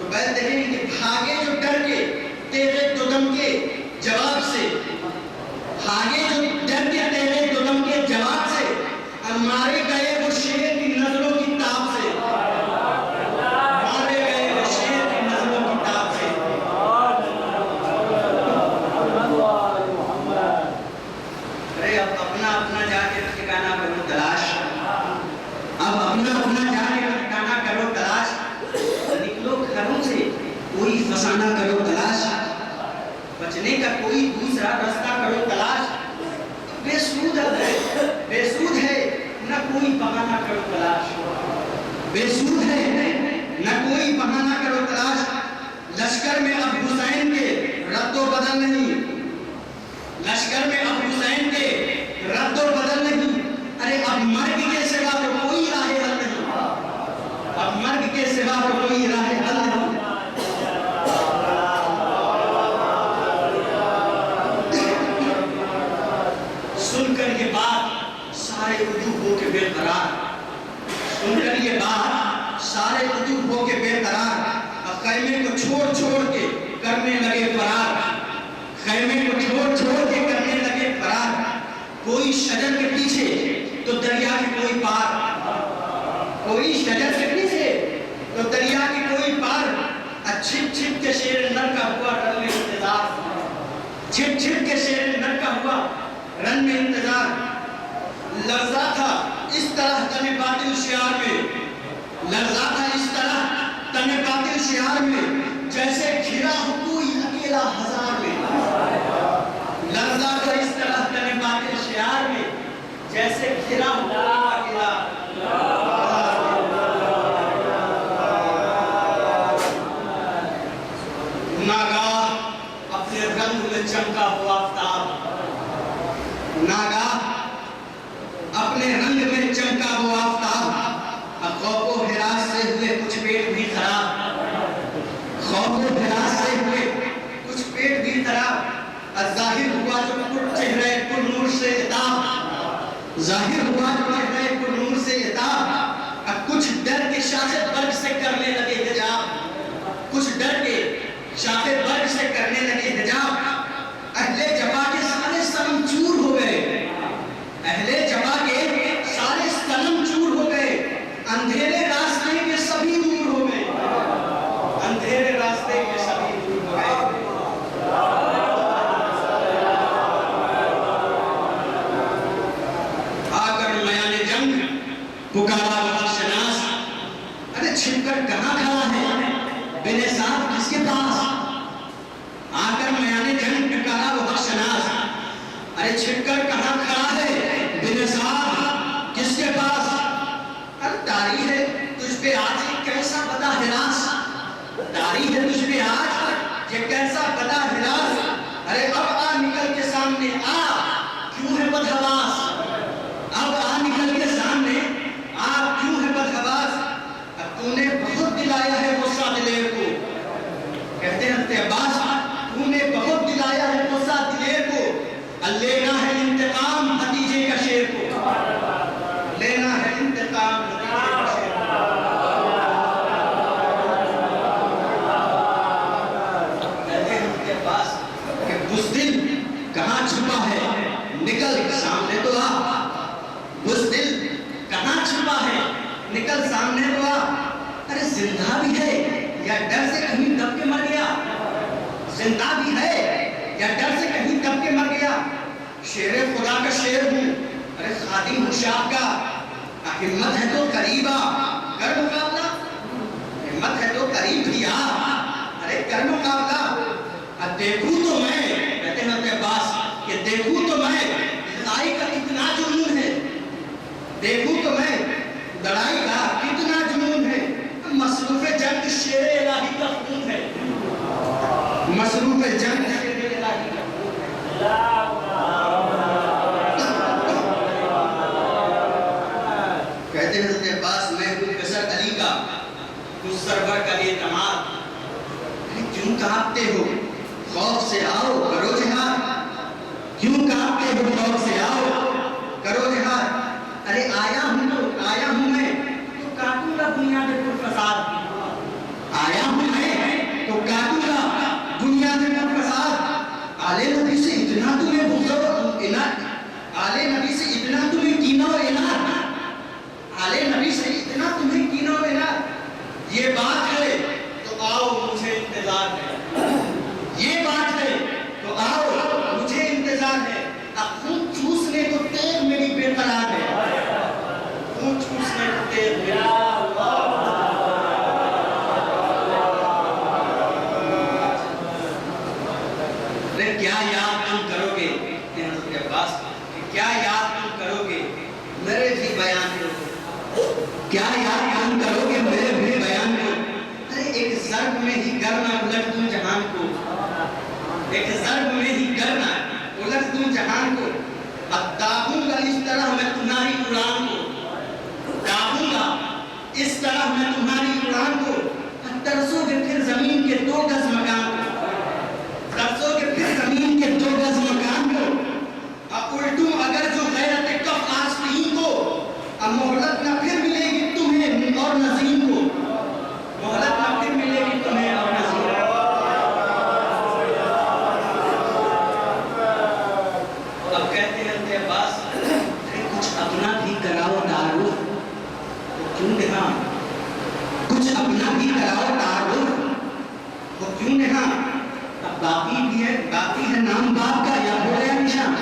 تو بیت دیکھیں کہ بھاگے جو ڈر کے تیرے دم کے جواب سے، بھاگے جو ڈر کے تیرے دم کے جواب سے، اور مارے گئے وہ شیر کی نظروں کی تاب سے، مارے گئے وہ شیر کی نظروں کی تاب سے۔ ارے اب اپنا اپنا جا کے ٹھکانہ کرو تلاش، اب اپنا اپنا جا کے ٹھکانہ کرو تلاش، نکلو گھروں سے کوئی فسانہ کرو تلاش، بچنے کا کوئی دوسرا راستہ کرو تلاش، بے سود ہے نہ کوئی بہانہ کرو تلاش، بے سود ہے نہ کوئی بہانہ کرو تلاش۔ لشکر میں اب حسین کے رد و بدل نہیں، لشکر میں اب حسین کے رد و بدل نہیں، ارے اب مرگ کے سوا تو کوئی راہ حل نہیں، اب مرگ کے سوا تو کوئی راہ حل نہیں۔ سن کر یہ بات سارے عجوب ہو کے بے قرار، سن کر یہ بات سارے عجوب ہو کے بے قرار، اب خیمے کو چھوڑ چھوڑ کے کرنے لگے فرار، خیمے کو چھوڑ چھوڑ کے کرنے لگے فرار، کوئی شجر کے پیچھے تو دریا کے کوئی پار، کوئی شجر کے پیچھے تو دریا کے کوئی پار، چھپ چھپ کے شیر نر کا ہوا رن میں انتظار، چھپ چھپ کے شیر نر کا ہوا رن میں انتظار، لرزا تھا اس طرح تن باطل شعار میں، لرزا تھا اس طرح تن باطل شعار میں، جیسے گھرا ہو کوئی اکیلا ہزار میں، لرزا تھا اس طرح تن باطل شعار میں، جیسے گھرا ہو کوئی اکیلا ہزار میں۔ ناگاہ اپنے رنگ میں چمکا ہوا آفتاب، ناگاہ اپنے رنگ میں چمکا ہوا آفتاب، خوف و ہراس سے ہوئے کچھ پیٹ بھی خراب، خوف و ہراس سے ہوئے کچھ پیٹ بھی خراب، ظاہر ہوا جو چہرے پر نور سے عتاب، ظاہر ہوا جو چہرے پر نور سے عتاب، کچھ ڈر کے شاخ برگ سے کرنے لگے حجاب، کچھ ڈر کے شاخ برگ سے کرنے لگے حجاب، اہل جفا کے سارے صنم چور ہو گئے، اہل جفا کے سارے صنم چور ہو گئے، اندھیرے راستے کے سبھی دور ہو گئے، اندھیرے راستے کے سبھی دور ہو گئے۔ آ کر میان جنگ پکارا وقت شناس، ارے چھپ کر کہاں کھڑا ہے بے نصاب کس کے پاس، آ کر میان جنگ پکارا وقت شناس، ارے چھپ کر کہاں کھڑا ہے بے نصاب کس کے پاس، ارے تاری ہے تجھ پہ آج یہ کیسا بدا ہراس، تاری ہے تجھ پہ آج یہ کیسا بدا ہراس، ارے اب آ نکل کے سامنے آ کیوں ہے بدحواس، اب آ نکل کے سامنے آ کیوں ہے بدحواس، اب تو نے بہت دلایا ہے غصہ دلیر کو، کہتے ہیں حضرت عباس تو نے بہت دلایا ہے غصہ دلیر کو، لینا ہے انتقام بھتیجے کا شیر کو، لینا ہے انتقام بھتیجے کا شیر کو۔ کہتے ہیں حضرت عباس کہ بزدل کہاں چھپا ہے نکل سامنے تو آ، بزدل کہاں چھپا ہے نکل سامنے تو آ، ارے زندہ بھی ہے یا ڈر سے کہیں دب کے مر گیا، زندہ بھی ہے یا ڈر سے کہیں دب کے مر گیا، شیر خدا کا شیر ہوں، ارے خادم ہوں شاہ کا، ہمت ہے تو قریب آ کر مقابلہ، ہمت ہے تو قریب بھی آ ارے کر مقابلہ، دیکھوں تو میں، کہتے ہیں حضرت عباس کہ دیکھوں تو میں لڑائی کا کتنا جنون ہے، دیکھوں تو میں لڑائی کا کتنا جنون ہے، مصروف جنگ شیر الہی کا خون ہے، مصروف جنگ شیر الہی کا خون ہے۔ کہتے ہیں حضرت عباس میں ہوں قصر علی کا، تو سرور کا اعتماد، کیوں کانپتے ہو خوف سے آؤ کرو جہاد، کیوں کانپتے ہو خوف سے آؤ کرو جہاد، ارے آیا ہوں میں تو کاٹوں گا بنیاد پر فساد، آیا ہوں میں ہمارے نبی سے اتنا تمہیں کینہ و عناد، آل نبی سے اتنا تمہیں کینہ و عناد، یہ بات ہے تو آؤ مجھے انتظار ہے، یہ بات ہے تو آؤ مجھے انتظار ہے، اب خون چوسنے کو تیغ میری بے قرار ہے، خون چوسنے کو تیغ میری کیا یاد تم کرو گے، حضرت عباس کیا یاد تم کرو گے میرے بھی بیان کو، کیا یاد تم کرو گے میرے بھی بیان کو، ارے ایک ضرب میں ہی کرنا الٹ دوں جہان کو، ایک ضرب میں ہی کرنا الٹ دوں جہان کو، اب داغوں گا اس طرح میں تمہاری اڑان کو، داغوں گا اس طرح میں تمہاری اڑان کو، ترسو گے پھر زمین کے 2 گز مکان کو، ترسو گے پھر زمین کے 2 گز مکان کو، اب الٹوں اگر جو غیرت کف آسپین کو، اب مہلت نہ پھر ملے گی تمہیں اور نظیم کو، مہلت نہ پھر ملے گی تمہیں اور نظیم کو۔ اب کہتے ہیں کہ عباس کچھ اپنا بھی کراؤ تعارف، کیوں کہاں کچھ اپنا بھی کراؤ تعارف، وہ کیوں کہاں باقی ہے نام باپ کا یا ہو گیا نشان،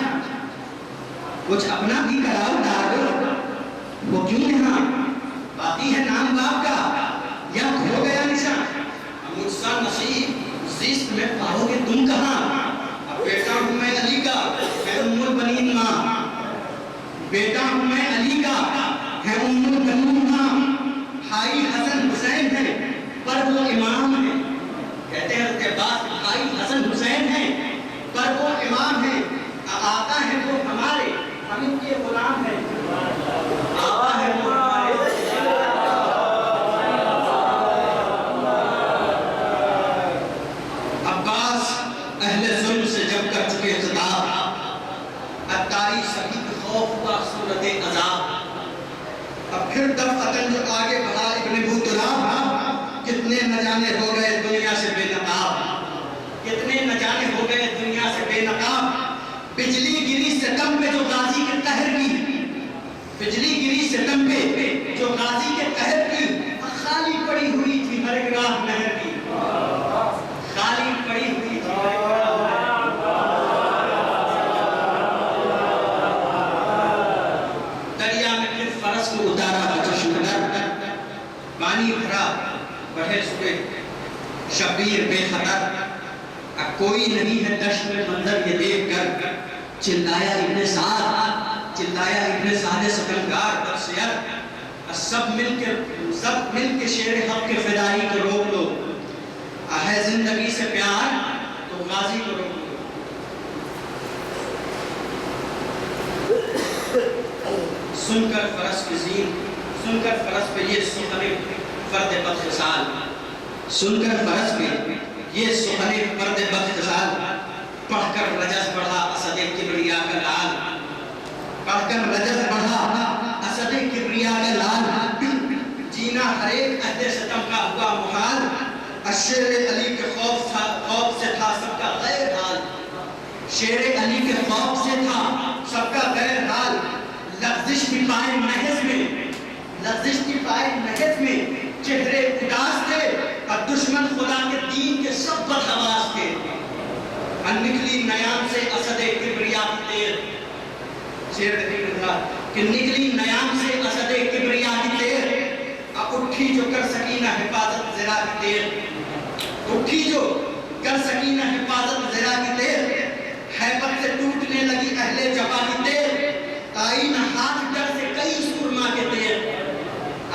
کچھ اپنا بھی کراؤ تعارف، وہ کیوں یہاں باقی ہے نام باپ کا یا ہو گیا نشان، مجھ سا نصیب زیست میں پاؤ گے تم کہاں، اب بیٹا ہوں میں علی کا ہے ام البنین ماں، بیٹا ہوں میں علی کا ہے ام البنین ماں، بھائی حسن حسین ہے پر وہ امام ہے، کہتے ہیں حضرت عباس بھائی حسن حسین ہیں پر وہ امام ہیں، آقا ہے وہ ہمارے ہم ان کے غلام ہیں، آقا ہے وہ ہمارے عباس اہل ظلم سے جب کر چکے خطاب، اتاری سبھی کے خوف کا صورت عذاب، اب پھر دفعتاً جو آگے بڑھا ابن بوتراب، کتنے نہ جانے ہو گئے دنیا سے بے نقاب، کتنے نہ جانے ہو گئے دنیا سے بے نقاب، بجلی گری ستم پہ جو غازی کے قہر کی، بجلی گری ستم پہ جو غازی کے قہر کی، خالی پڑی ہوئی تھی ہر ایک راہ نہر کی، خالی پڑی ہوئی تھی ہر ایک راہ نہر کی، دریا میں پھر فرس کو اتارا بچشم در، پانی بھرا بڑھے سوئے شبیر بے خطر، اب کوئی نہیں ہے دشت میں منظر یہ دیکھ کر، چلایا ابن سعد سکنگار در سیر، سب مل کے شیر حق کے فدائی کو روک لو، ہے زندگی سے پیار تو غازی کو روک لو، سن کر فرس کی زین، سن کر فرس پہ یہ سخن فرد بدخصال، سن کر فرس پہ یہ سخن فرد بدخصال، پڑھ کر رجز بڑھا اسد کبریا کا لال، پڑھ کر رجز بڑھا اسد کبریا کا لال، جینا ہر ایک عہد ستم کا ہوا محال، شیر علی کے خوف سے تھا سب کا غیر حال، شیر علی کے خوف سے تھا سب کا غیر حال، لغزش بھی پائے محض میں، لغزش بھی پائے محض میں، چہرے اداس تھے اور دشمن خدا کے دین کے سب بدحواس تھے، نکلی نیام سے اسد کبریا کی تیر، شیر دیکھیں تھا کہ نکلی نیام سے اسد کبریا کی تیر، اب اٹھی جو کر سکینہ حفاظت زرا کی تیر، اٹھی جو کر سکینہ حفاظت زرا کی تیر، حیبت سے ٹوٹنے لگی اہل جفا کی تیر، آئی نہ ہاتھ ڈر سے کئی سورما کے تیر،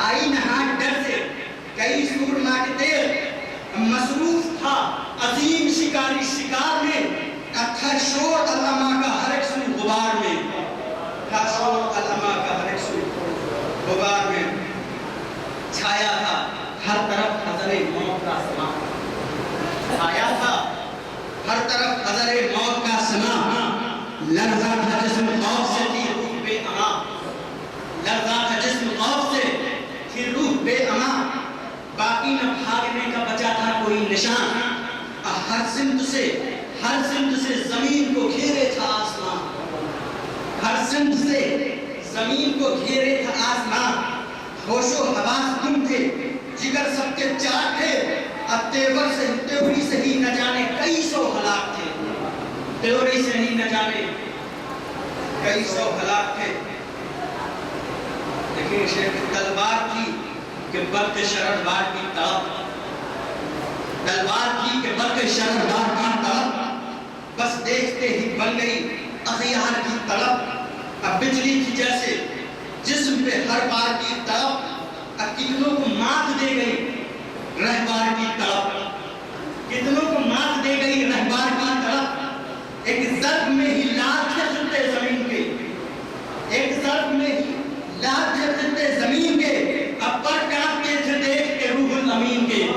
آئی نہ ہاتھ ڈر سے کئی سورما کے تیر، مصروف تھا عظیم شکاری شکار میں، تھا شور علماء کا ہر ایک سو غبار میں، تھا شور علماء کا ہر ایک سو غبار میں، چھایا تھا ہر طرف حضر موت کا سما، چھایا تھا ہر طرف حضر موت کا سما، لرزا تھا جسم خوف سے تھی روح بے امان، لرزا تھا جسم خوف سے تھی روح بے امان، باقی نہ بھاگنے کا بچا تھا کوئی نشان، ہر سمت سے زمین کو گھیرے تھا آسمان، ہر سمت سے زمین کو گھیرے تھا آسمان، ہوش و حواس گم تھے، جگر سب کے چاک تھے، اب تیوری سے ہی نہ جانے کئی سو ہلاک تھے، تیوری سے ہی نہ جانے کئی سو ہلاک تھے۔ لیکن شیخ تلوار تھی کہ برق شرر بار کی طرف، تلوار تھی کہ برق شرر بار کی طرف، بس دیکھتے ہی بن گئی اغیار کی طرف، اب بجلی کی جیسے جسم پہ ہر بار کی طرف، اب کتنوں کو مات دے گئی رہبار کی طرف، کتنوں کو مات دے گئی رہبار کی طرف، ایک ضرب میں ہی لاکھ تھے خطے زمین کے، ایک ضرب میں ہی لاکھ تھے خطے زمین کے، اب پر کانپتے تھے دیکھ کے روح الامین کے،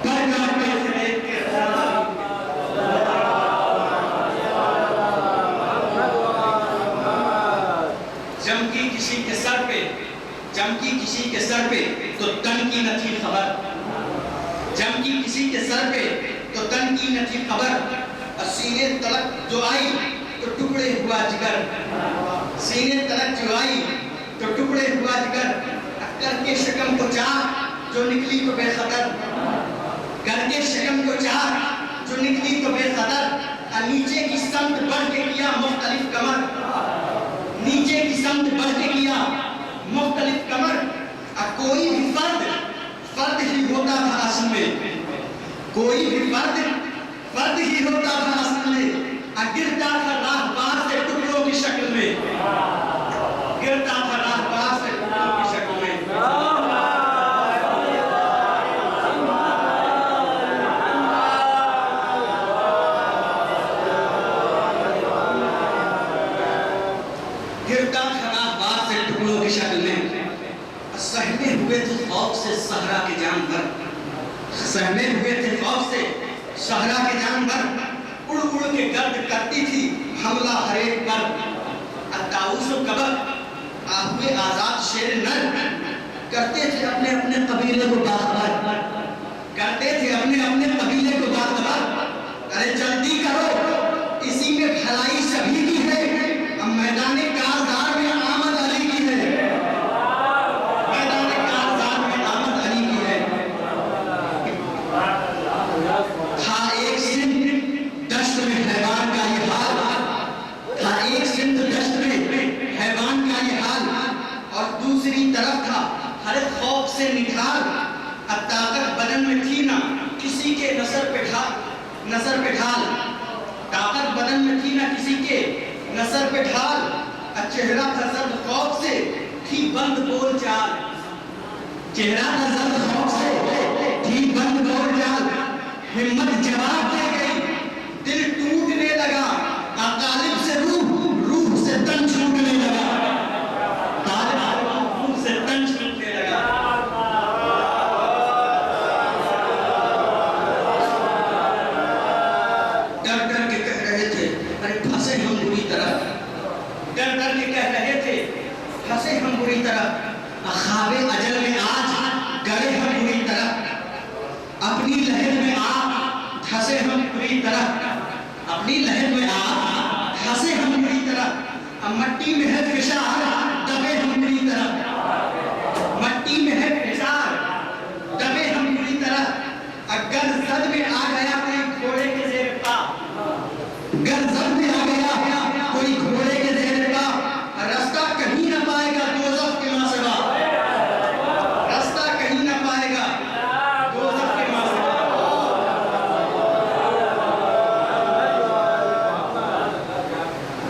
پر کانپتے تھے دیکھ کے روح الامین کے۔ چمکی کسی کے سر پہ، چمکی کسی کے سر پہ تو تن کی نہ تھی خبر، چمکی کسی کے سر پہ تو تن کی نہ تھی خبر، اور سینے تلک جو آئی تو ٹکڑے ہوا جگر، سینے تلک جو آئی تو ٹکڑے ہوا جگر، کر کے شکم کو چاہ جو نکلی تو بے خطر، کر کے شکم کو چاہ جو نکلی تو بے خطر، اور نیچے کی سمت بڑھ کے کیا مختلف کمر، نیچے کی سمت بڑھ کے کیا مختلف کمر، اور کوئی بھی فرد ہی ہوتا تھا اصل میں، کوئی بھی فرد ہی ہوتا تھا اصل میں، اور گرتا تھا راہ بار سے ٹکڑوں کی شکل میں، گرتا تھا راہ بار سے ٹکڑوں کی شکل میں۔ گرتا تھا راہ بار سے ٹکڑوں کی شکل میں، سہمے ہوئے تھے خوف سے صحرا کے جانور، سہمے ہوئے تھے خوف سے صحرا کے جانور، اڑ اڑ کے گرد کرتی تھی حملہ ہر ایک پر، طاؤس و کبک آہوئے آزاد شیر نر، کرتے تھے اپنے اپنے قبیلے کو باخبر، کرتے تھے اپنے اپنے قبیلے کو باخبر، ارے جلدی کرو اسی میں بھلائی سبھی کی ہے، اب میدان کارزار میں آمد علی کی ہے، میدان کارزار میں آمد علی کی ہے۔ تھا ایک سندھ دشت میں حیوان کا یہ حال، تھا ایک سندھ دشت میں حیوان کا یہ حال، اور دوسری طرف تھا ہر خوف سے نکھار، اب طاقت بدن میں تھی نہ کسی کے نظر پہ ڈھال، طاقت بدن میں تھی نہ کسی کے نظر پہ ڈھال، چہرہ تھا زرد خوف سے تھی بند بول چال، چہرہ تھا زرد خوف سے تھی بند بول چال، ہمت جواب دے گئی دل ٹوٹنے لگا، غالب سے روح سے تن چھوٹنے لگا، غالب سے روح سے تن چھوٹنے لگا۔ ڈر ڈر کے کہہ رہے تھے ارے پھنسے ہم بری طرح، ڈر ڈر کے کہہ رہے تھے پھنسے ہم بری طرح، خواب اجل میں آج گڑے ہم بری طرح، اپنی لہر میں آپ دھسے ہم بری طرح، اپنی لہر میں آپ دھسے ہم بری طرح، اب مٹی میں ہے فشار دبے ہم بری طرح، مٹی میں ہے فشار دبے ہم بری طرح، اگر زد میں آ گیا کوئی گھوڑے کے زیر پا، گر زد میں آ گیا کوئی گھوڑے کے زیر پا، رستہ کہیں نہ پائے گا دوزخ کے ماں سوا، رستہ کہیں نہ پائے گا دوزخ کے ماں سوا۔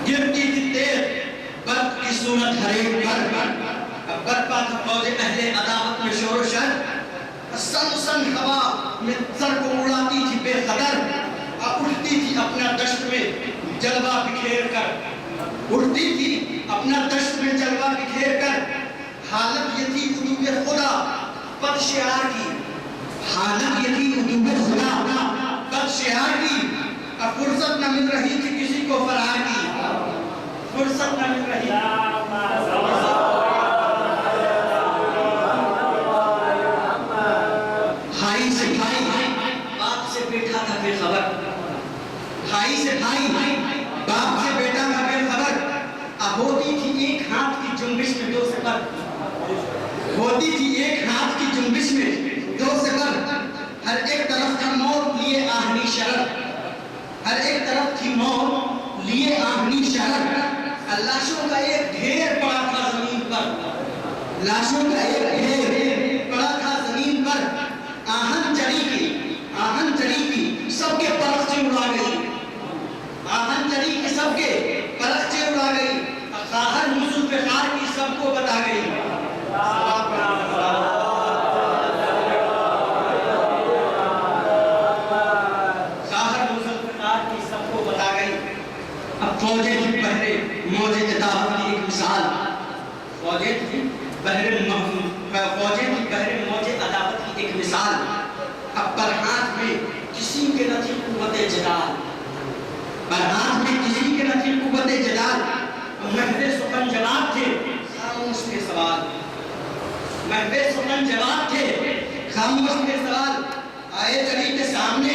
گرتی تھی تیز برق کی صورت ہر ایک پر، اب برپا تھا فوج اہل عداوت میں شور و شر، سن سن ہوا میں سر کو اڑاتی تھی بے قدر، اٹھتی تھی اپنا دشت میں جلوہ بکھیر کر، اٹھتی تھی اپنا دشت میں جلوہ بکھیر کر، حالت یہ تھی عدو خدا بد شعار کی، حالت یہ تھی عدو خدا بد شعار کی، اب فرصت نہ مل رہی تھی کسی کو فرار کی، فرصت نہ مل رہی بھائی سے بھائی باپ سے بیٹا تھا بے خبر، بھائی سے بھائی باپ سے بیٹا تھا بے خبر، اب ہوتی تھی ایک ہاتھ کی جنبش میں 2 سپر، ہوتی تھی ایک ہاتھ کی جنبش میں 2 سپر، ہر ایک طرف تھا موت لیے آہنی شرر، ہر ایک طرف تھی موت لیے آہنی شرر، لاشوں کا ایک ڈھیر پڑا تھا زمین پر، لاشوں کا ایک ڈھیر پڑا تھا زمین پر، آہن چڑی کی سب کے پرخچے اڑا گئی، آہن چڑی کی سب کے پرخچے اڑا گئی، خاہر ذوالفقار کی سب کو بتا گئی، فوجیں تھی بحر موج عداوت کی ایک مثال، فوجیں تھی بحر موج عداوت کی ایک مثال، اب برہات میں کسی کے نہ تھی قوت جدال، برہات میں کسی کے نہ تھی قوت جدال، محو سخن جواب تھے خاموش کے سوال، محو سخن جواب تھے خاموش کے سوال، آئے چڑی کے سامنے